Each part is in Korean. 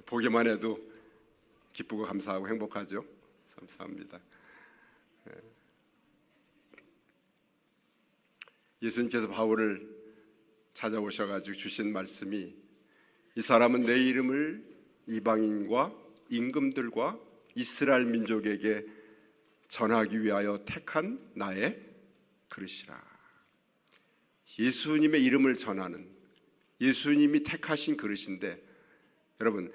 보기만 해도 기쁘고 감사하고 행복하죠. 감사합니다. 예수님께서 바울을 찾아오셔가지고 주신 말씀이, 이 사람은 내 이름을 이방인과 임금들과 이스라엘 민족에게 전하기 위하여 택한 나의 그릇이라. 예수님의 이름을 전하는, 예수님이 택하신 그릇인데, 여러분,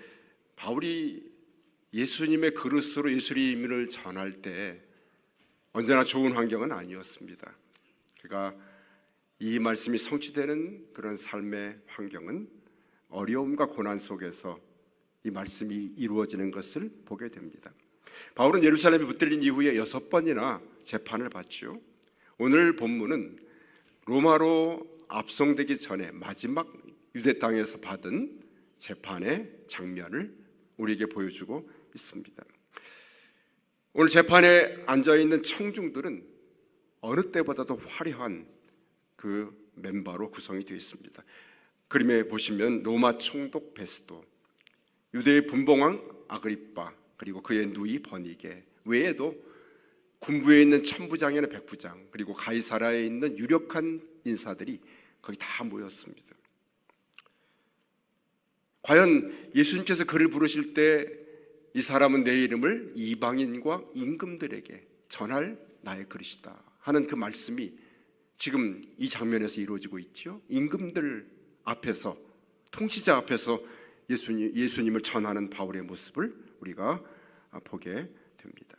바울이 예수님의 그릇으로 예수님을 전할 때 언제나 좋은 환경은 아니었습니다. 그러니까 이 말씀이 성취되는 그런 삶의 환경은 어려움과 고난 속에서 이 말씀이 이루어지는 것을 보게 됩니다. 바울은 예루살렘에 붙들린 이후에 6번이나 재판을 받죠. 오늘 본문은 로마로 압송되기 전에 마지막 유대 땅에서 받은 재판의 장면을 우리에게 보여주고 있습니다. 오늘 재판에 앉아있는 청중들은 어느 때보다도 화려한 그 멤버로 구성이 되어 있습니다. 그림에 보시면 로마 총독 베스도, 유대의 분봉왕 아그리빠, 그리고 그의 누이 버니게 외에도 군부에 있는 천부장이나 백부장, 그리고 가이사라에 있는 유력한 인사들이 거기 다 모였습니다. 과연 예수님께서 그를 부르실 때 이 사람은 내 이름을 이방인과 임금들에게 전할 나의 그릇이다 하는 그 말씀이 지금 이 장면에서 이루어지고 있죠. 임금들 앞에서, 통치자 앞에서 예수님을 전하는 바울의 모습을 우리가 보게 됩니다.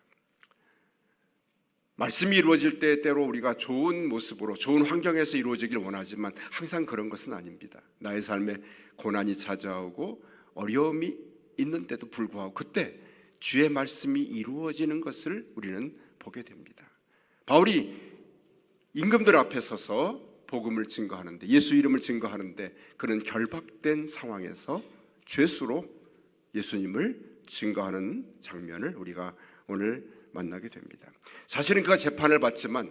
말씀이 이루어질 때 때로 우리가 좋은 모습으로, 좋은 환경에서 이루어지길 원하지만 항상 그런 것은 아닙니다. 나의 삶에 고난이 찾아오고 어려움이 있는데도 불구하고 그때 주의 말씀이 이루어지는 것을 우리는 보게 됩니다. 바울이 임금들 앞에 서서 복음을 증거하는데, 예수 이름을 증거하는데, 그런 결박된 상황에서 죄수로 예수님을 증거하는 장면을 우리가 오늘 만나게 됩니다. 사실은 그가 재판을 받지만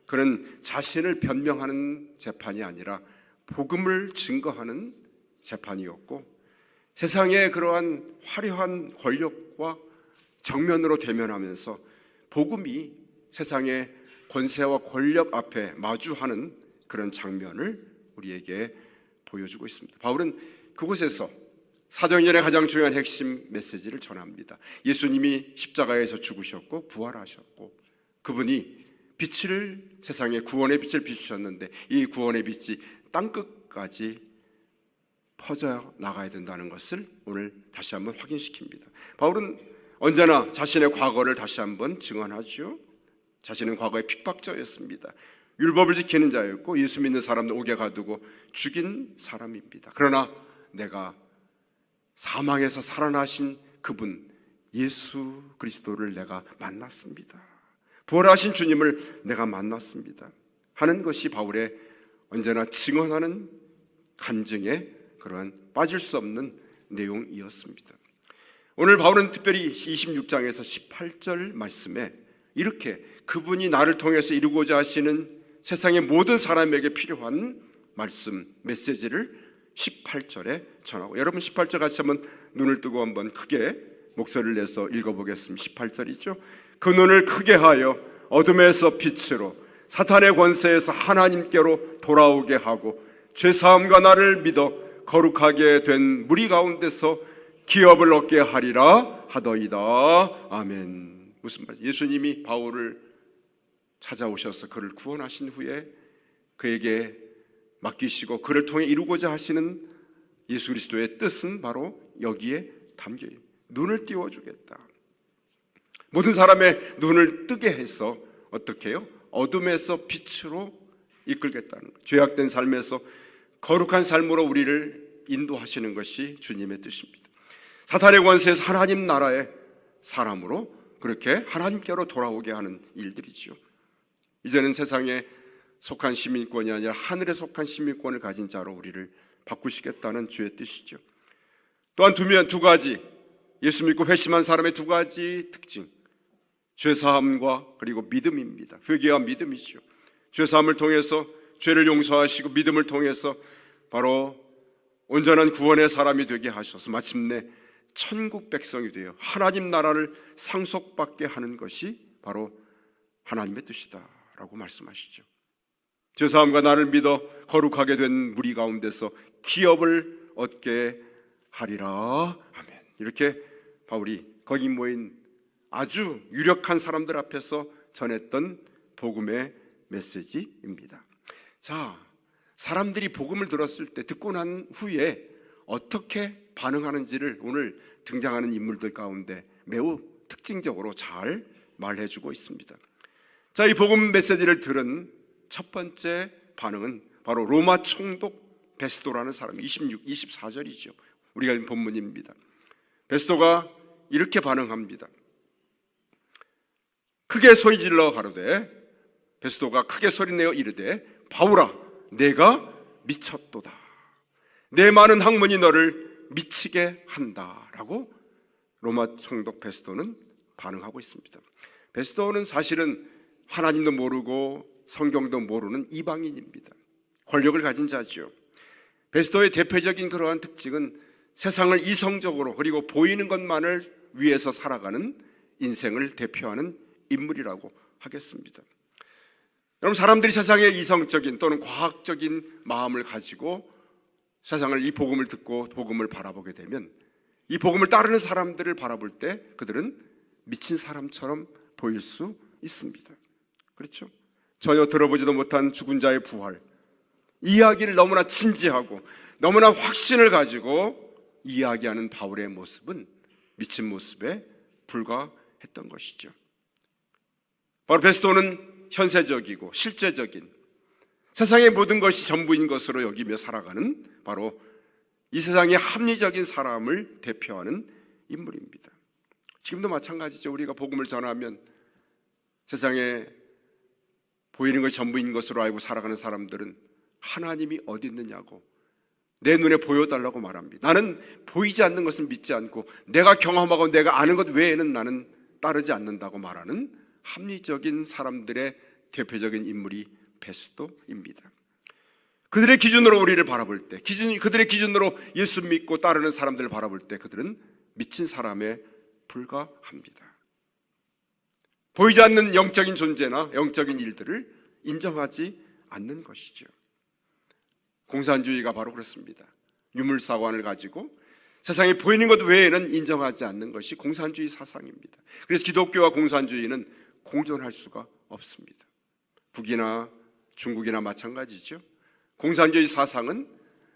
그는 자신을 변명하는 재판이 아니라 복음을 증거하는 재판이었고, 세상의 그러한 화려한 권력과 정면으로 대면하면서 복음이 세상의 권세와 권력 앞에 마주하는 그런 장면을 우리에게 보여주고 있습니다. 바울은 그곳에서 사도행전의 가장 중요한 핵심 메시지를 전합니다. 예수님이 십자가에서 죽으셨고 부활하셨고, 그분이 빛을, 세상에 구원의 빛을 비추셨는데 이 구원의 빛이 땅끝까지 퍼져 나가야 된다는 것을 오늘 다시 한번 확인시킵니다. 바울은 언제나 자신의 과거를 다시 한번 증언하죠. 자신은 과거에 핍박자였습니다. 율법을 지키는 자였고 예수 믿는 사람들 옥에 가두고 죽인 사람입니다. 그러나 내가 사망에서 살아나신 그분 예수 그리스도를 내가 만났습니다. 부활하신 주님을 내가 만났습니다 하는 것이 바울의 언제나 증언하는 간증의 그러한 빠질 수 없는 내용이었습니다. 오늘 바울은 특별히 26장에서 18절 말씀에 이렇게 그분이 나를 통해서 이루고자 하시는 세상의 모든 사람에게 필요한 말씀, 메시지를 18절에 전하고, 여러분 18절 같이 한번 눈을 뜨고 한번 크게 목소리를 내서 읽어보겠습니다. 18절이죠. 그 눈을 크게 하여 어둠에서 빛으로, 사탄의 권세에서 하나님께로 돌아오게 하고 죄사함과 나를 믿어 거룩하게 된 무리 가운데서 기업을 얻게 하리라 하더이다. 아멘. 무슨 말? 예수님이 바울을 찾아오셔서 그를 구원하신 후에 그에게 맡기시고 그를 통해 이루고자 하시는 예수 그리스도의 뜻은 바로 여기에 담겨요. 눈을 띄워주겠다. 모든 사람의 눈을 뜨게 해서 어떻게 해요? 어둠에서 빛으로 이끌겠다는 거예요. 죄악된 삶에서 거룩한 삶으로 우리를 인도하시는 것이 주님의 뜻입니다. 사탄의 권세에서 하나님 나라의 사람으로 그렇게 하나님께로 돌아오게 하는 일들이죠. 이제는 세상에 속한 시민권이 아니라 하늘에 속한 시민권을 가진 자로 우리를 바꾸시겠다는 주의 뜻이죠. 또한 두 가지, 예수 믿고 회심한 사람의 두 가지 특징, 죄사함과 그리고 믿음입니다. 회개와 믿음이죠. 죄사함을 통해서 죄를 용서하시고 믿음을 통해서 바로 온전한 구원의 사람이 되게 하셔서 마침내 천국 백성이 되어 하나님 나라를 상속받게 하는 것이 바로 하나님의 뜻이다라고 말씀하시죠. 죄사함과 나를 믿어 거룩하게 된 무리 가운데서 기업을 얻게 하리라. 아멘. 이렇게 바울이 거기 모인 아주 유력한 사람들 앞에서 전했던 복음의 메시지입니다. 자, 사람들이 복음을 들었을 때, 듣고 난 후에 어떻게 반응하는지를 오늘 등장하는 인물들 가운데 매우 특징적으로 잘 말해주고 있습니다. 자, 이 복음 메시지를 들은 첫 번째 반응은 바로 로마 총독 베스도라는 사람, 24절이죠. 우리가 읽은 본문입니다. 베스도가 이렇게 반응합니다. 크게 소리질러 가로되, 베스도가 크게 소리내어 이르되, 바울아, 내가 미쳤도다. 내 많은 학문이 너를 미치게 한다라고 로마 총독 베스도는 반응하고 있습니다. 베스도는 사실은 하나님도 모르고 성경도 모르는 이방인입니다. 권력을 가진 자죠. 베스도의 대표적인 그러한 특징은 세상을 이성적으로 그리고 보이는 것만을 위해서 살아가는 인생을 대표하는 인물이라고 하겠습니다. 여러분, 사람들이 세상의 이성적인 또는 과학적인 마음을 가지고 세상을, 이 복음을 듣고 복음을 바라보게 되면 이 복음을 따르는 사람들을 바라볼 때 그들은 미친 사람처럼 보일 수 있습니다. 그렇죠? 전혀 들어보지도 못한 죽은 자의 부활, 이야기를 너무나 진지하고 너무나 확신을 가지고 이야기하는 바울의 모습은 미친 모습에 불과했던 것이죠. 바로 베스도는 현세적이고 실제적인 세상의 모든 것이 전부인 것으로 여기며 살아가는 바로 이 세상의 합리적인 사람을 대표하는 인물입니다. 지금도 마찬가지죠. 우리가 복음을 전하면 세상에 보이는 것이 전부인 것으로 알고 살아가는 사람들은 하나님이 어디 있느냐고 내 눈에 보여달라고 말합니다. 나는 보이지 않는 것은 믿지 않고 내가 경험하고 내가 아는 것 외에는 나는 따르지 않는다고 말하는 합리적인 사람들의 대표적인 인물이 베스도입니다. 그들의 기준으로 우리를 바라볼 때, 그들의 기준으로 예수 믿고 따르는 사람들을 바라볼 때 그들은 미친 사람에 불과합니다. 보이지 않는 영적인 존재나 영적인 일들을 인정하지 않는 것이죠. 공산주의가 바로 그렇습니다. 유물사관을 가지고 세상에 보이는 것 외에는 인정하지 않는 것이 공산주의 사상입니다. 그래서 기독교와 공산주의는 공존할 수가 없습니다. 북이나 중국이나 마찬가지죠. 공산주의 사상은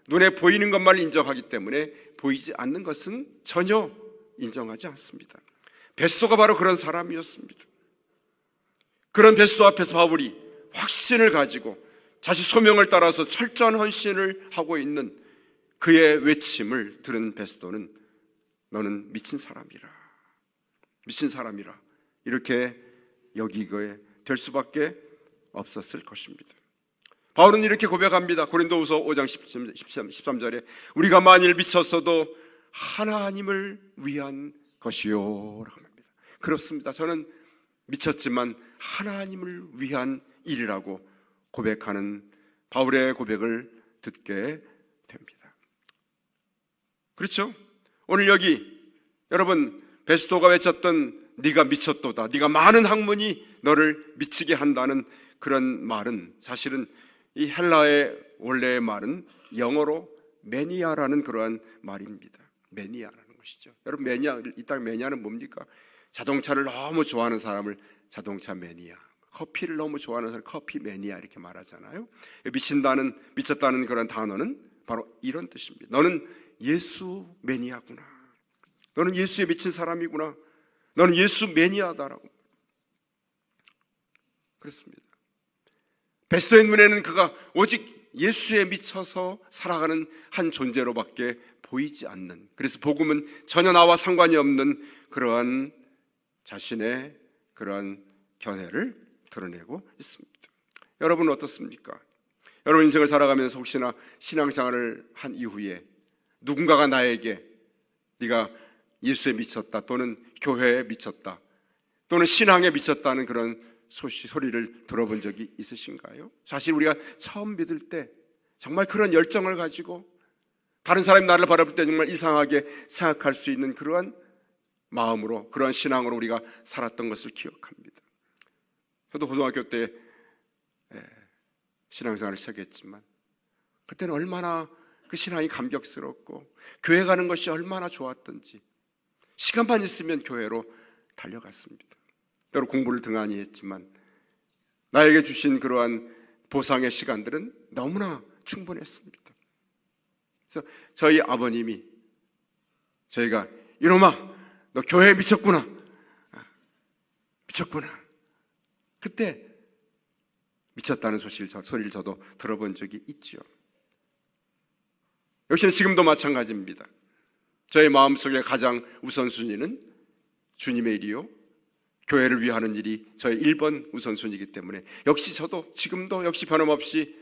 눈에 보이는 것만 인정하기 때문에 보이지 않는 것은 전혀 인정하지 않습니다. 베스도가 바로 그런 사람이었습니다. 그런 베스도 앞에서 바울이 확신을 가지고 자신 소명을 따라서 철저한 헌신을 하고 있는 그의 외침을 들은 베스도는 너는 미친 사람이라, 미친 사람이라 이렇게 여기게 될 수밖에 없었을 것입니다. 바울은 이렇게 고백합니다. 고린도후서 5장 13절에 우리가 만일 미쳤어도 하나님을 위한 것이요 라고 합니다. 그렇습니다. 저는 미쳤지만 하나님을 위한 일이라고 고백하는 바울의 고백을 듣게 됩니다. 그렇죠? 오늘 여기 여러분 베스도가 외쳤던 네가 미쳤도다, 네가 많은 학문이 너를 미치게 한다는 그런 말은 사실은 이 헬라의 원래의 말은 영어로 매니아라는 그러한 말입니다. 매니아라는 것이죠. 여러분 매니아, 이 땅 매니아는 뭡니까? 자동차를 너무 좋아하는 사람을 자동차 매니아, 커피를 너무 좋아하는 사람 커피 매니아 이렇게 말하잖아요. 미쳤다는 그런 단어는 바로 이런 뜻입니다. 너는 예수 매니아구나, 너는 예수에 미친 사람이구나, 너는 예수 매니아다라고. 그렇습니다. 베스도의 눈에는 그가 오직 예수에 미쳐서 살아가는 한 존재로밖에 보이지 않는, 그래서 복음은 전혀 나와 상관이 없는 그러한 자신의 그러한 견해를 드러내고 있습니다. 여러분은 어떻습니까? 여러분 인생을 살아가면서 혹시나 신앙생활을 한 이후에 누군가가 나에게 네가 예수에 미쳤다 또는 교회에 미쳤다 또는 신앙에 미쳤다는 그런 소리를 들어본 적이 있으신가요? 사실 우리가 처음 믿을 때 정말 그런 열정을 가지고 다른 사람이 나를 바라볼 때 정말 이상하게 생각할 수 있는 그러한 마음으로, 그러한 신앙으로 우리가 살았던 것을 기억합니다. 저도 고등학교 때 신앙생활을 시작했지만 그때는 얼마나 그 신앙이 감격스럽고 교회 가는 것이 얼마나 좋았던지 시간만 있으면 교회로 달려갔습니다. 때로 공부를 등한히 했지만 나에게 주신 그러한 보상의 시간들은 너무나 충분했습니다. 그래서 저희 아버님이 저희가 이놈아 너 교회에 미쳤구나, 미쳤구나, 그때 미쳤다는 소리를 저도 들어본 적이 있죠. 역시 지금도 마찬가지입니다. 저의 마음속에 가장 우선순위는 주님의 일이요, 교회를 위하는 일이 저의 1번 우선순위이기 때문에 역시 저도 지금도 역시 변함없이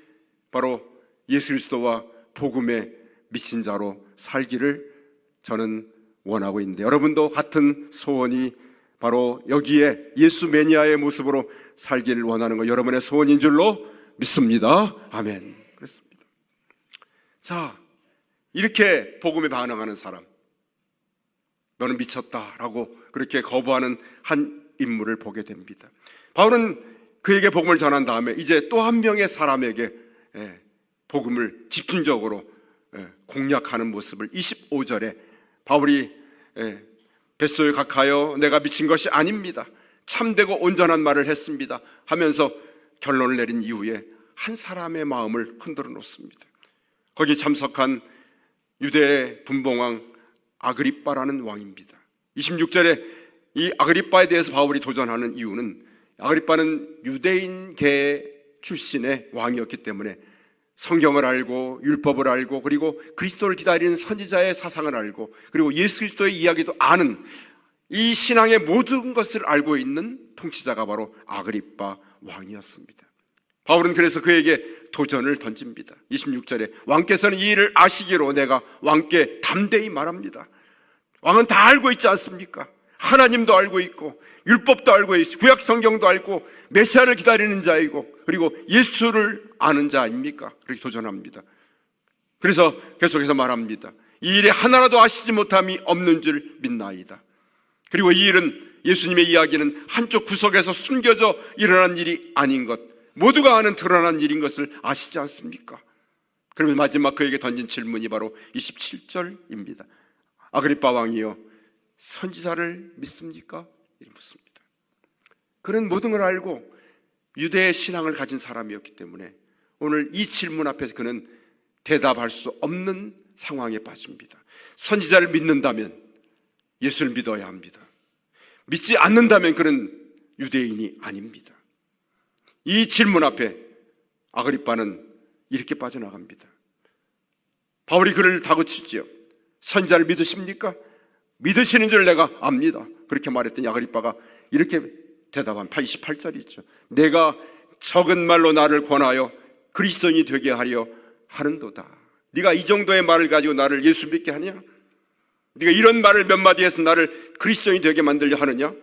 바로 예수 그리스도와 복음에 미친 자로 살기를 저는 원하고 있는데, 여러분도 같은 소원이 바로 여기에 예수 매니아의 모습으로 살기를 원하는 것 여러분의 소원인 줄로 믿습니다. 아멘. 그렇습니다. 자, 이렇게 복음에 반응하는 사람, 너는 미쳤다라고 그렇게 거부하는 한 인물을 보게 됩니다. 바울은 그에게 복음을 전한 다음에 이제 또 한 명의 사람에게 복음을 집중적으로 공략하는 모습을 25절에 바울이 뱃소에 각하여 내가 미친 것이 아닙니다, 참되고 온전한 말을 했습니다 하면서 결론을 내린 이후에 한 사람의 마음을 흔들어 놓습니다. 거기 참석한 유대의 분봉왕 아그리빠라는 왕입니다. 26절에 이 아그리빠에 대해서 바울이 도전하는 이유는 아그리빠는 유대인계 출신의 왕이었기 때문에 성경을 알고 율법을 알고 그리고 그리스도를 기다리는 선지자의 사상을 알고 그리고 예수 그리스도의 이야기도 아는 이 신앙의 모든 것을 알고 있는 통치자가 바로 아그리빠 왕이었습니다. 바울은 그래서 그에게 도전을 던집니다. 26절에 왕께서는 이 일을 아시기로 내가 왕께 담대히 말합니다. 왕은 다 알고 있지 않습니까? 하나님도 알고 있고 율법도 알고 있고 구약 성경도 알고 메시아를 기다리는 자이고 그리고 예수를 아는 자 아닙니까? 그렇게 도전합니다. 그래서 계속해서 말합니다. 이 일에 하나라도 아시지 못함이 없는 줄 믿나이다. 그리고 이 일은, 예수님의 이야기는 한쪽 구석에서 숨겨져 일어난 일이 아닌 것, 모두가 아는 드러난 일인 것을 아시지 않습니까? 그러면 마지막 그에게 던진 질문이 바로 27절입니다. 아그리빠 왕이여, 선지자를 믿습니까? 이렇게 묻습니다. 그는 모든 걸 알고 유대의 신앙을 가진 사람이었기 때문에 오늘 이 질문 앞에서 그는 대답할 수 없는 상황에 빠집니다. 선지자를 믿는다면 예수를 믿어야 합니다. 믿지 않는다면 그는 유대인이 아닙니다. 이 질문 앞에 아그리빠는 이렇게 빠져나갑니다. 바울이 그를 다그치지요. 선지자를 믿으십니까? 믿으시는 줄 내가 압니다. 그렇게 말했더니 아그리빠가 이렇게 대답한 28절이죠. 내가 적은 말로 나를 권하여 그리스도인이 되게 하려 하는도다. 네가 이 정도의 말을 가지고 나를 예수 믿게 하냐? 네가 이런 말을 몇 마디 해서 나를 그리스도인이 되게 만들려 하느냐?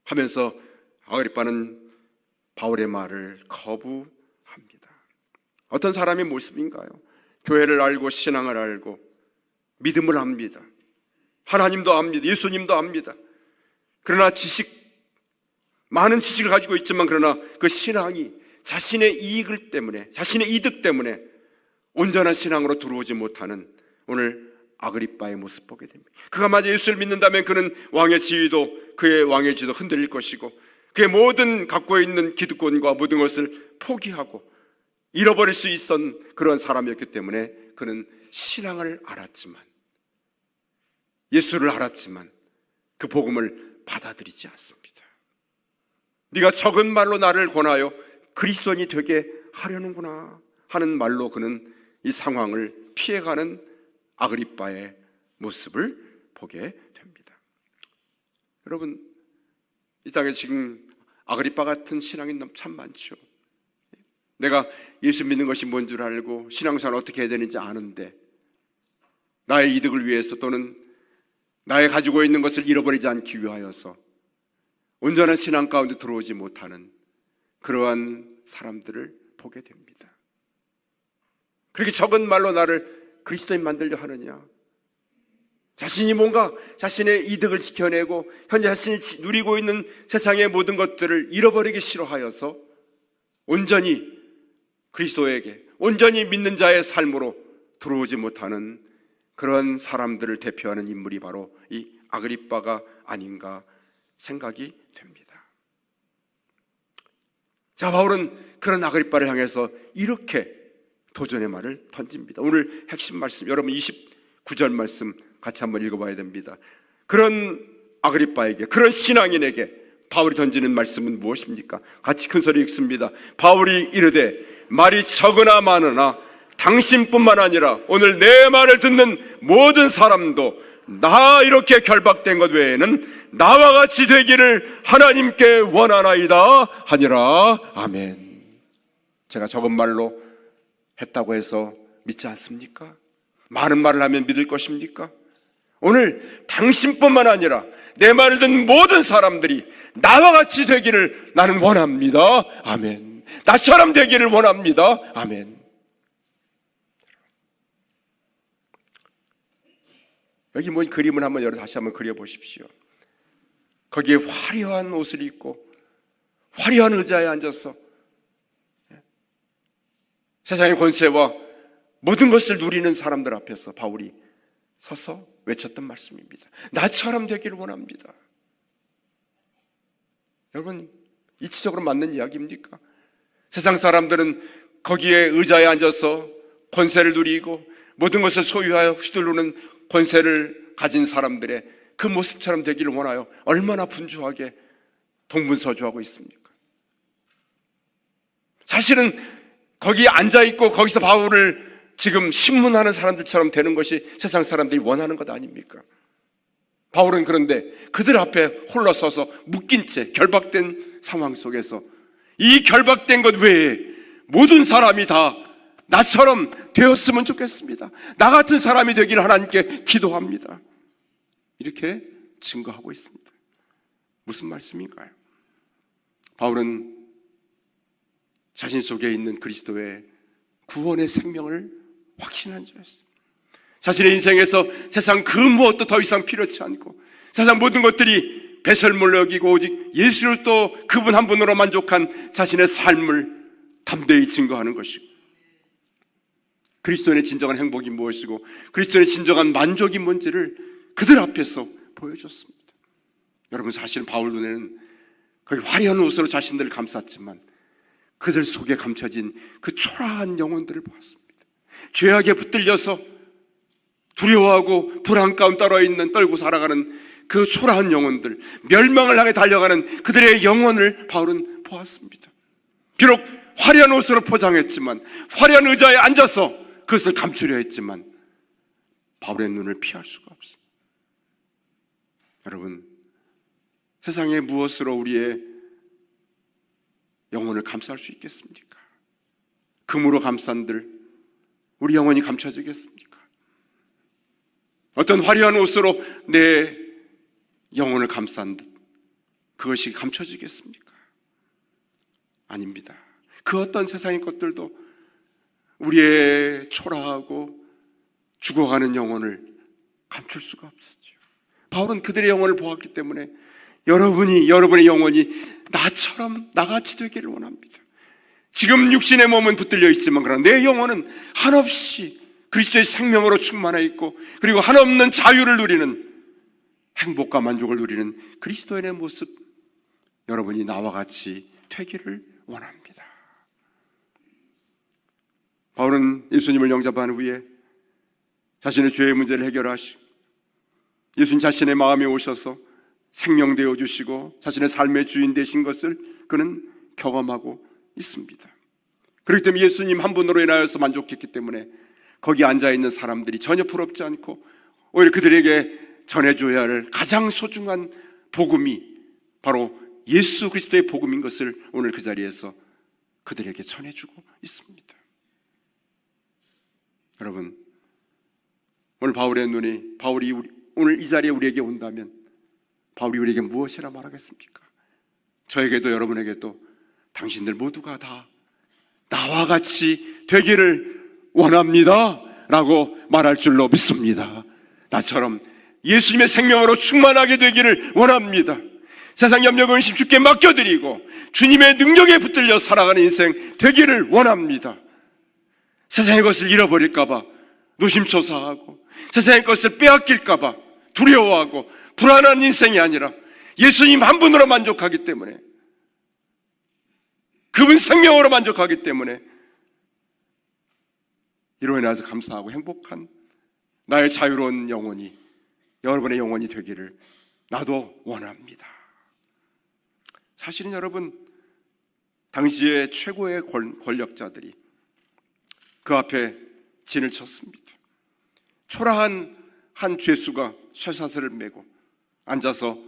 하면서 아그리빠는 바울의 말을 거부합니다. 어떤 사람의 모습인가요? 교회를 알고 신앙을 알고 믿음을 압니다. 하나님도 압니다. 예수님도 압니다. 그러나 많은 지식을 가지고 있지만 그러나 그 신앙이 자신의 이익을 때문에, 자신의 이득 때문에 온전한 신앙으로 들어오지 못하는 오늘 아그리빠의 모습 보게 됩니다. 그가 만약 예수를 믿는다면 그는 왕의 지위도, 그의 왕의 지위도 흔들릴 것이고 그의 모든 갖고 있는 기득권과 모든 것을 포기하고 잃어버릴 수 있었던 그런 사람이었기 때문에 그는 신앙을 알았지만, 예수를 알았지만 그 복음을 받아들이지 않습니다. 네가 적은 말로 나를 권하여 그리스도인이 되게 하려는구나 하는 말로 그는 이 상황을 피해가는 아그리빠의 모습을 보게 됩니다. 여러분, 이 땅에 지금 아그리빠 같은 신앙인 참 많죠. 내가 예수 믿는 것이 뭔 줄 알고 신앙생활 어떻게 해야 되는지 아는데 나의 이득을 위해서 또는 나의 가지고 있는 것을 잃어버리지 않기 위하여서 온전한 신앙 가운데 들어오지 못하는 그러한 사람들을 보게 됩니다. 그렇게 적은 말로 나를 그리스도인 만들려 하느냐? 자신이 뭔가 자신의 이득을 지켜내고 현재 자신이 누리고 있는 세상의 모든 것들을 잃어버리기 싫어하여서 온전히 그리스도에게 온전히 믿는 자의 삶으로 들어오지 못하는 그런 사람들을 대표하는 인물이 바로 이 아그리빠가 아닌가 생각이 됩니다. 자, 바울은 그런 아그리빠를 향해서 이렇게 도전의 말을 던집니다. 오늘 핵심 말씀, 여러분 29절 말씀 같이 한번 읽어봐야 됩니다. 그런 아그리빠에게, 그런 신앙인에게 바울이 던지는 말씀은 무엇입니까? 같이 큰 소리 읽습니다. 바울이 이르되 말이 적으나 많으나 당신뿐만 아니라 오늘 내 말을 듣는 모든 사람도 나 이렇게 결박된 것 외에는 나와 같이 되기를 하나님께 원하나이다 하니라. 아멘. 제가 적은 말로 했다고 해서 믿지 않습니까? 많은 말을 하면 믿을 것입니까? 오늘 당신뿐만 아니라 내 말을 듣는 모든 사람들이 나와 같이 되기를 나는 원합니다. 아멘. 나처럼 되기를 원합니다. 아멘. 여기 뭐 그림을 한번 다시 한번 그려보십시오. 거기에 화려한 옷을 입고 화려한 의자에 앉아서 세상의 권세와 모든 것을 누리는 사람들 앞에서 바울이 서서 외쳤던 말씀입니다. 나처럼 되기를 원합니다. 여러분, 이치적으로 맞는 이야기입니까? 세상 사람들은 거기에 의자에 앉아서 권세를 누리고 모든 것을 소유하여 휘두르는 권세를 가진 사람들의 그 모습처럼 되기를 원하여 얼마나 분주하게 동분서주하고 있습니까? 사실은 거기에 앉아있고 거기서 바울을 지금 신문하는 사람들처럼 되는 것이 세상 사람들이 원하는 것 아닙니까? 바울은 그런데 그들 앞에 홀로 서서 묶인 채 결박된 상황 속에서 이 결박된 것 외에 모든 사람이 다 나처럼 되었으면 좋겠습니다. 나 같은 사람이 되기를 하나님께 기도합니다. 이렇게 증거하고 있습니다. 무슨 말씀인가요? 바울은 자신 속에 있는 그리스도의 구원의 생명을 확신한 자였습니다. 자신의 인생에서 세상 그 무엇도 더 이상 필요치 않고 세상 모든 것들이 배설물로 여기고 오직 예수를 또 그분 한 분으로 만족한 자신의 삶을 담대히 증거하는 것이고 그리스도인의 진정한 행복이 무엇이고 그리스도인의 진정한 만족이 뭔지를 그들 앞에서 보여줬습니다. 여러분, 사실은 바울 눈에는 거기 화려한 옷으로 자신들을 감쌌지만 그들 속에 감춰진 그 초라한 영혼들을 보았습니다. 죄악에 붙들려서 두려워하고 불안 가운데 떨고 살아가는 그 초라한 영혼들, 멸망을 향해 달려가는 그들의 영혼을 바울은 보았습니다. 비록 화려한 옷으로 포장했지만, 화려한 의자에 앉아서 그것을 감추려 했지만 바울의 눈을 피할 수가 없습니다. 여러분, 세상에 무엇으로 우리의 영혼을 감쌀 수 있겠습니까? 금으로 감싼들 우리 영혼이 감춰지겠습니까? 어떤 화려한 옷으로 내 영혼을 감싼 듯 그것이 감춰지겠습니까? 아닙니다. 그 어떤 세상의 것들도 우리의 초라하고 죽어가는 영혼을 감출 수가 없었죠. 바울은 그들의 영혼을 보았기 때문에 여러분의 영혼이 나처럼 나같이 되기를 원합니다. 지금 육신의 몸은 붙들려 있지만 그러나 내 영혼은 한없이 그리스도의 생명으로 충만해 있고 그리고 한없는 자유를 누리는 행복과 만족을 누리는 그리스도인의 모습, 여러분이 나와 같이 되기를 원합니다. 바울은 예수님을 영접한 후에 자신의 죄의 문제를 해결하시고 예수님 자신의 마음에 오셔서 생명 되어 주시고 자신의 삶의 주인 되신 것을 그는 경험하고 있습니다. 그렇기 때문에 예수님 한 분으로 인하여서 만족했기 때문에 거기 앉아있는 사람들이 전혀 부럽지 않고 오히려 그들에게 전해줘야 할 가장 소중한 복음이 바로 예수 그리스도의 복음인 것을 오늘 그 자리에서 그들에게 전해주고 있습니다. 여러분, 오늘 바울이 오늘 이 자리에 우리에게 온다면 바울이 우리에게 무엇이라 말하겠습니까? 저에게도 여러분에게도 당신들 모두가 다 나와 같이 되기를 원합니다 라고 말할 줄로 믿습니다. 나처럼 예수님의 생명으로 충만하게 되기를 원합니다. 세상 염려 근심 주께 맡겨드리고 주님의 능력에 붙들려 살아가는 인생 되기를 원합니다. 세상의 것을 잃어버릴까봐 노심초사하고 세상의 것을 빼앗길까봐 두려워하고 불안한 인생이 아니라 예수님 한 분으로 만족하기 때문에, 그분 생명으로 만족하기 때문에 이로 인해서 감사하고 행복한 나의 자유로운 영혼이 여러분의 영혼이 되기를 나도 원합니다. 사실은 여러분, 당시의 최고의 권력자들이 그 앞에 진을 쳤습니다. 초라한 한 죄수가 쇠사슬을 메고 앉아서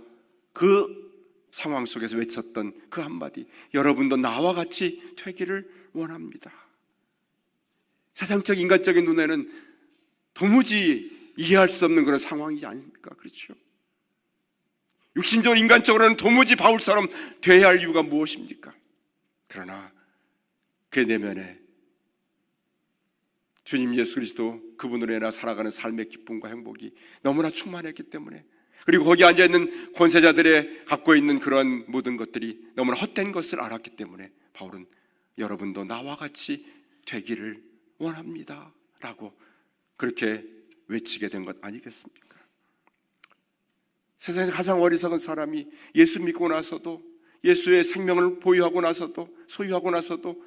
그 상황 속에서 외쳤던 그 한마디, 여러분도 나와 같이 되기를 원합니다. 세상적 인간적인 눈에는 도무지 이해할 수 없는 그런 상황이 아닙니까? 그렇죠? 육신적으로 인간적으로는 도무지 바울처럼 돼야 할 이유가 무엇입니까? 그러나 그의 내면에 주님 예수 그리스도 그분으로 인해 살아가는 삶의 기쁨과 행복이 너무나 충만했기 때문에, 그리고 거기 앉아있는 권세자들의 갖고 있는 그런 모든 것들이 너무나 헛된 것을 알았기 때문에 바울은 여러분도 나와 같이 되기를 원합니다 라고 그렇게 외치게 된 것 아니겠습니까? 세상에 가장 어리석은 사람이 예수 믿고 나서도, 예수의 생명을 보유하고 나서도, 소유하고 나서도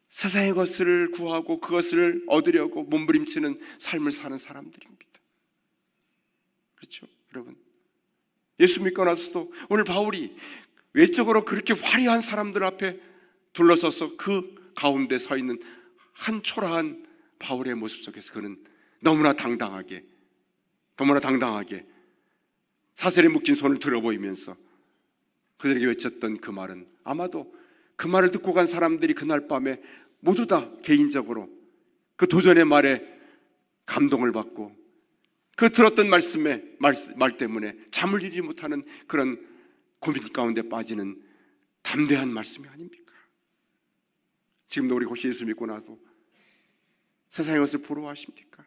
세상의 것을 구하고 그것을 얻으려고 몸부림치는 삶을 사는 사람들입니다. 그렇죠, 여러분? 예수 믿고 나서도 오늘 바울이 외적으로 그렇게 화려한 사람들 앞에 둘러서서 그 가운데 서 있는 한 초라한 바울의 모습 속에서 그는 너무나 당당하게 사슬에 묶인 손을 들어 보이면서 그들에게 외쳤던 그 말은, 아마도 그 말을 듣고 간 사람들이 그날 밤에 모두 다 개인적으로 그 도전의 말에 감동을 받고 그 들었던 말 때문에 잠을 이루지 못하는 그런 고민 가운데 빠지는 담대한 말씀이 아닙니까? 지금도 우리 혹시 예수 믿고 나서 세상의 것을 부러워하십니까?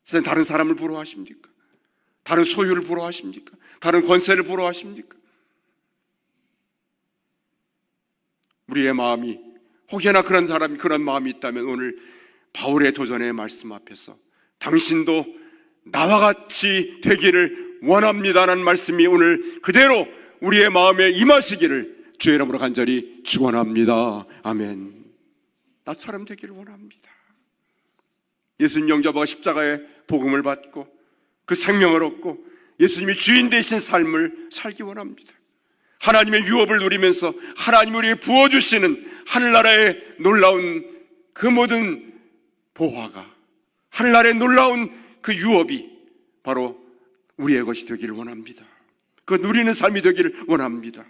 세상 다른 사람을 부러워하십니까? 다른 소유를 부러워하십니까? 다른 권세를 부러워하십니까? 우리의 마음이 혹여나 그런 사람이 그런 마음이 있다면 오늘 바울의 도전의 말씀 앞에서 당신도 나와 같이 되기를 원합니다라는 말씀이 오늘 그대로 우리의 마음에 임하시기를 주의 이름으로 간절히 축원합니다. 아멘. 나처럼 되기를 원합니다. 예수님 영접하고 십자가의 복음을 받고 그 생명을 얻고 예수님이 주인 되신 삶을 살기 원합니다. 하나님의 유업을 누리면서 하나님이 우리에게 부어주시는 하늘나라의 놀라운 그 모든 보화가, 하늘나라의 놀라운 그 유업이 바로 우리의 것이 되기를 원합니다. 그 누리는 삶이 되기를 원합니다.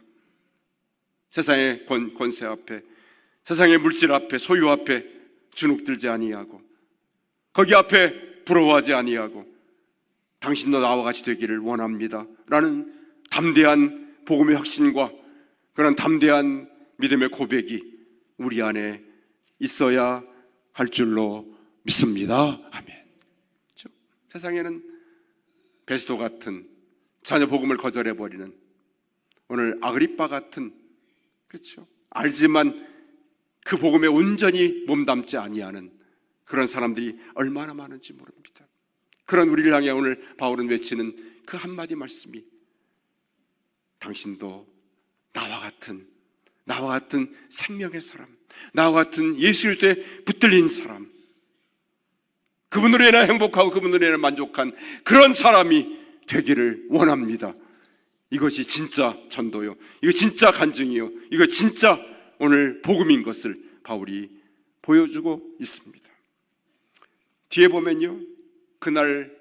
세상의 권세 앞에, 세상의 물질 앞에, 소유 앞에 주눅들지 아니하고 거기 앞에 부러워하지 아니하고 당신도 나와 같이 되기를 원합니다 라는 담대한 복음의 확신과 그런 담대한 믿음의 고백이 우리 안에 있어야 할 줄로 믿습니다. 아멘. 그렇죠? 세상에는 베스도 같은 자녀 복음을 거절해버리는 오늘 아그리빠 같은, 그렇죠, 알지만 그 복음에 온전히 몸담지 아니하는 그런 사람들이 얼마나 많은지 모릅니다. 그런 우리를 향해 오늘 바울은 외치는 그 한마디 말씀이, 당신도 나와 같은 생명의 사람, 나와 같은 예수 그리스도에 붙들린 사람, 그분으로 인해 행복하고 그분으로 인해 만족한 그런 사람이 되기를 원합니다. 이것이 진짜 전도요, 이거 진짜 간증이요, 이거 진짜 오늘 복음인 것을 바울이 보여주고 있습니다. 뒤에 보면요, 그날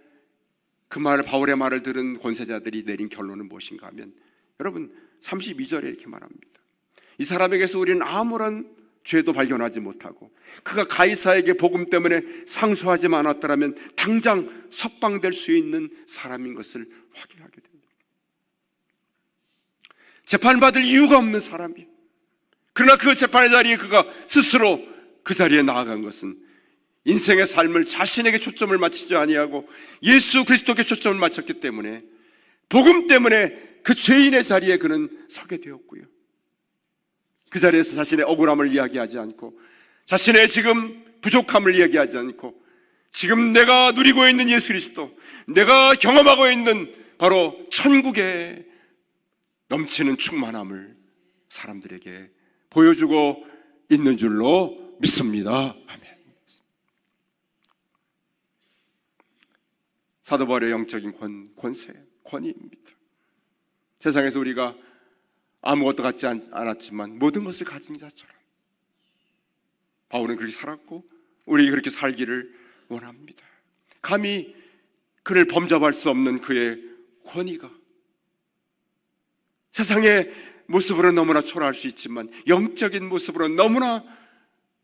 그 말, 바울의 말을 들은 권세자들이 내린 결론은 무엇인가 하면, 여러분 32절에 이렇게 말합니다. 이 사람에게서 우리는 아무런 죄도 발견하지 못하고 그가 가이사에게 복음 때문에 상소하지 않았더라면 당장 석방될 수 있는 사람인 것을 확인하게 됩니다. 재판받을 이유가 없는 사람이에요. 그러나 그 재판의 자리에 그가 스스로 그 자리에 나아간 것은 인생의 삶을 자신에게 초점을 맞추지 아니하고 예수 그리스도께 초점을 맞췄기 때문에, 복음 때문에 그 죄인의 자리에 그는 서게 되었고요. 그 자리에서 자신의 억울함을 이야기하지 않고, 자신의 지금 부족함을 이야기하지 않고, 지금 내가 누리고 있는 예수 그리스도, 내가 경험하고 있는 바로 천국의 넘치는 충만함을 사람들에게 보여주고 있는 줄로 믿습니다. 아멘. 사도 바울의 영적인 권세, 권위입니다. 세상에서 우리가 아무것도 갖지 않았지만 모든 것을 가진 자처럼 바울은 그렇게 살았고 우리 그렇게 살기를 원합니다. 감히 그를 범접할 수 없는 그의 권위가 세상의 모습으로 너무나 초라할 수 있지만 영적인 모습으로 너무나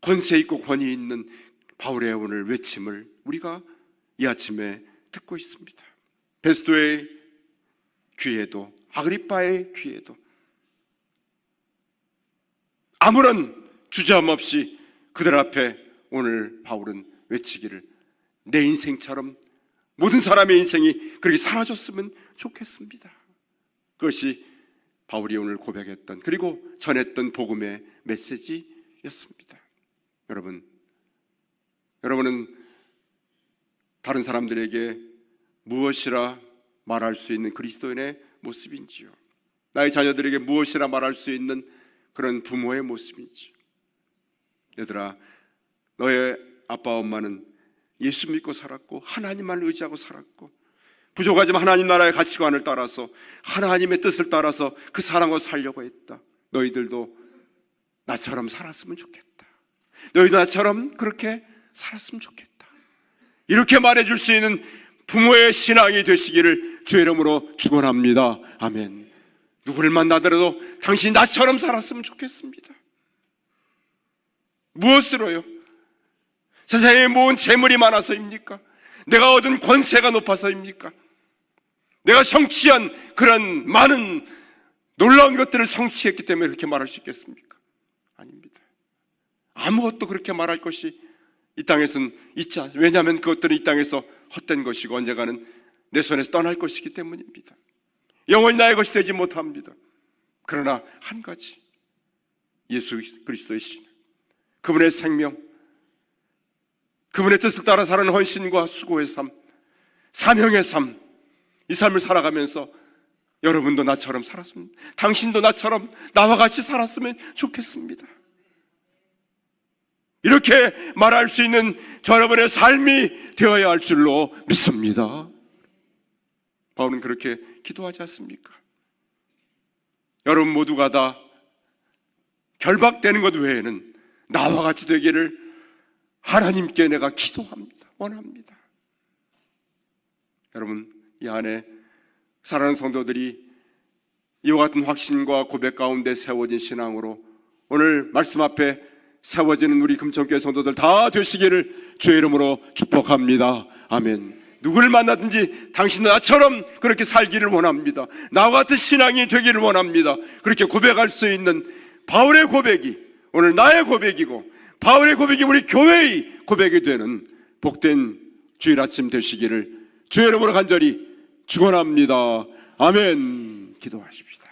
권세 있고 권위 있는 바울의 오늘 외침을 우리가 이 아침에 듣고 있습니다. 베스도의 귀에도 아그리빠의 귀에도 아무런 주저함 없이 그들 앞에 오늘 바울은 외치기를, 내 인생처럼 모든 사람의 인생이 그렇게 사라졌으면 좋겠습니다. 그것이 바울이 오늘 고백했던, 그리고 전했던 복음의 메시지였습니다. 여러분은 다른 사람들에게 무엇이라 말할 수 있는 그리스도인의 모습인지요? 나의 자녀들에게 무엇이라 말할 수 있는 그런 부모의 모습인지요? 얘들아, 너의 아빠 엄마는 예수 믿고 살았고 하나님만 의지하고 살았고 부족하지만 하나님 나라의 가치관을 따라서 하나님의 뜻을 따라서 그 사랑으로 살려고 했다. 너희들도 나처럼 살았으면 좋겠다. 너희도 나처럼 그렇게 살았으면 좋겠다. 이렇게 말해줄 수 있는 부모의 신앙이 되시기를 주의 이름으로 축원합니다. 아멘. 누구를 만나더라도 당신이 나처럼 살았으면 좋겠습니다. 무엇으로요? 세상에 모은 재물이 많아서입니까? 내가 얻은 권세가 높아서입니까? 내가 성취한 그런 많은 놀라운 것들을 성취했기 때문에 그렇게 말할 수 있겠습니까? 아닙니다. 아무것도 그렇게 말할 것이 이 땅에서는 있지 않습니다. 왜냐하면 그것들은 이 땅에서 헛된 것이고 언젠가는 내 손에서 떠날 것이기 때문입니다. 영원히 나의 것이 되지 못합니다. 그러나 한 가지, 예수 그리스도의 신, 그분의 생명, 그분의 뜻을 따라 사는 헌신과 수고의 삶, 사명의 삶, 이 삶을 살아가면서 여러분도 나처럼 살았으면, 당신도 나처럼 나와 같이 살았으면 좋겠습니다. 이렇게 말할 수 있는 저 여러분의 삶이 되어야 할 줄로 믿습니다. 바울은 그렇게 기도하지 않습니까? 여러분 모두가 다 결박되는 것 외에는 나와 같이 되기를 하나님께 내가 기도합니다. 원합니다. 여러분, 이 안에 사랑하는 성도들이 이와 같은 확신과 고백 가운데 세워진 신앙으로 오늘 말씀 앞에 세워지는 우리 금천교회 성도들 다 되시기를 주의 이름으로 축복합니다. 아멘. 누구를 만나든지 당신도 나처럼 그렇게 살기를 원합니다. 나와 같은 신앙이 되기를 원합니다. 그렇게 고백할 수 있는 바울의 고백이 오늘 나의 고백이고, 바울의 고백이 우리 교회의 고백이 되는 복된 주일 아침 되시기를 주의 이름으로 간절히 축원합니다. 아멘. 기도하십시다.